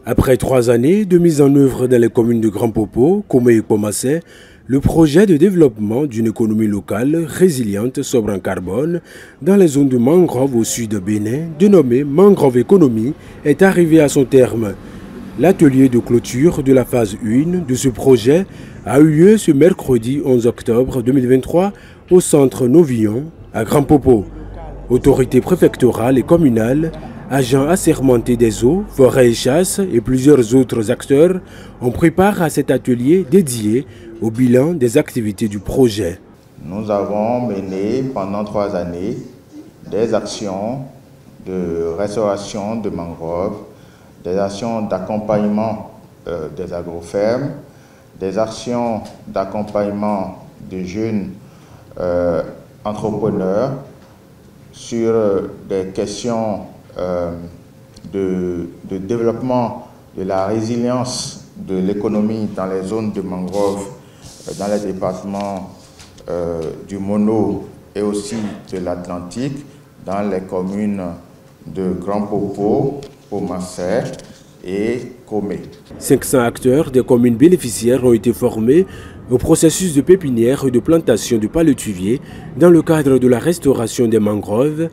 Après 3 années de mise en œuvre dans les communes de Grand Popo, Komé et Komassé, le projet de développement d'une économie locale résiliente sobre en carbone dans les zones de mangrove au sud de Bénin, dénommé Mangrove Économie, est arrivé à son terme. L'atelier de clôture de la phase 1 de ce projet a eu lieu ce mercredi 11 octobre 2023 au centre Novillon, à Grand Popo. Autorités préfectorales et communales, agents assermentés des eaux, forêts et chasse et plusieurs autres acteurs ont pris part à cet atelier dédié au bilan des activités du projet. Nous avons mené pendant 3 années des actions de restauration de mangroves, des actions d'accompagnement des agrofermes, des actions d'accompagnement de jeunes entrepreneurs sur des questions de développement de la résilience de l'économie dans les zones de mangrove, dans les départements du Mono et aussi de l'Atlantique, dans les communes de Grand Popo, Komassé et Komé. 500 acteurs des communes bénéficiaires ont été formés au processus de pépinière et de plantation de palétuviers dans le cadre de la restauration des mangroves,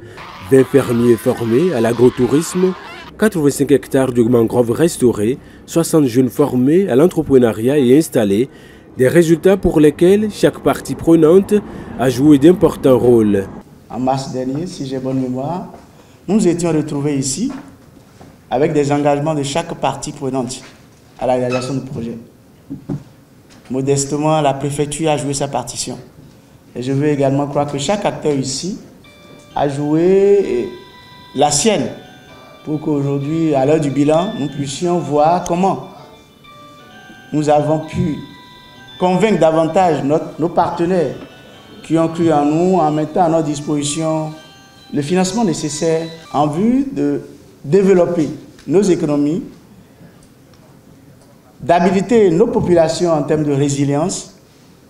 20 fermiers formés à l'agrotourisme, 85 hectares de mangroves restaurés, 60 jeunes formés à l'entrepreneuriat et installés, des résultats pour lesquels chaque partie prenante a joué d'importants rôles. En mars dernier, si j'ai bonne mémoire, nous étions retrouvés ici avec des engagements de chaque partie prenante à la réalisation du projet. Modestement, la préfecture a joué sa partition. Et je veux également croire que chaque acteur ici a joué la sienne pour qu'aujourd'hui, à l'heure du bilan, nous puissions voir comment nous avons pu convaincre davantage nos partenaires qui ont cru en nous en mettant à notre disposition le financement nécessaire en vue de développer nos économies, d'habiliter nos populations en termes de résilience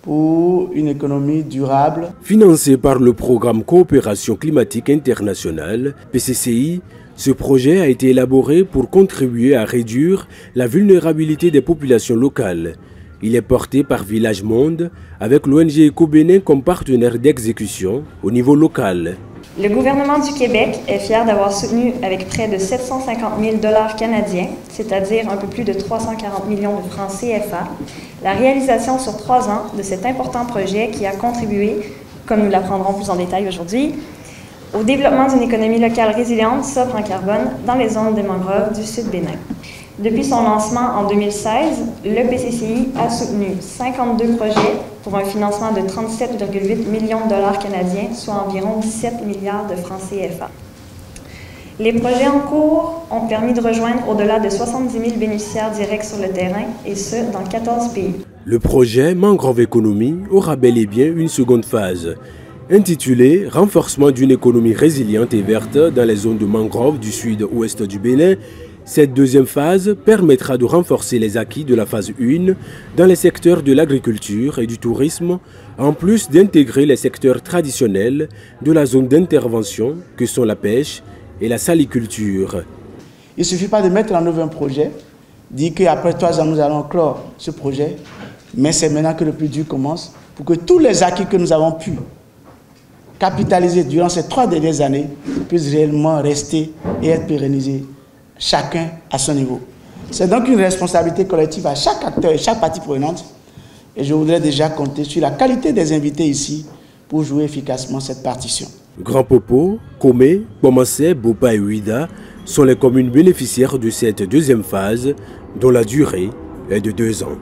pour une économie durable. Financé par le programme Coopération climatique internationale, PCCI, ce projet a été élaboré pour contribuer à réduire la vulnérabilité des populations locales. Il est porté par Village Monde avec l'ONG Eco-Bénin comme partenaire d'exécution au niveau local. Le gouvernement du Québec est fier d'avoir soutenu avec près de 750 000 $ canadiens, c'est-à-dire un peu plus de 340 millions de francs CFA, la réalisation sur 3 ans de cet important projet qui a contribué, comme nous l'apprendrons plus en détail aujourd'hui, au développement d'une économie locale résiliente sobre en carbone dans les zones de mangroves du Sud Bénin. Depuis son lancement en 2016, le PCCI a soutenu 52 projets pour un financement de 37,8 millions de $ canadiens, soit environ 17 milliards de francs CFA. Les projets en cours ont permis de rejoindre au-delà de 70 000 bénéficiaires directs sur le terrain, et ce, dans 14 pays. Le projet Mangrove Économie aura bel et bien une seconde phase, intitulée « Renforcement d'une économie résiliente et verte dans les zones de mangrove du sud-ouest du Bénin ». Cette deuxième phase permettra de renforcer les acquis de la phase 1 dans les secteurs de l'agriculture et du tourisme, en plus d'intégrer les secteurs traditionnels de la zone d'intervention que sont la pêche et la saliculture. Il ne suffit pas de mettre en œuvre un projet, dire qu'après 3 ans nous allons clore ce projet, mais c'est maintenant que le plus dur commence pour que tous les acquis que nous avons pu capitaliser durant ces 3 dernières années puissent réellement rester et être pérennisés. Chacun à son niveau. C'est donc une responsabilité collective à chaque acteur et chaque partie prenante. Et je voudrais déjà compter sur la qualité des invités ici pour jouer efficacement cette partition. Grand Popo, Komé, Komassé, Bopa et Ouida sont les communes bénéficiaires de cette deuxième phase dont la durée est de 2 ans.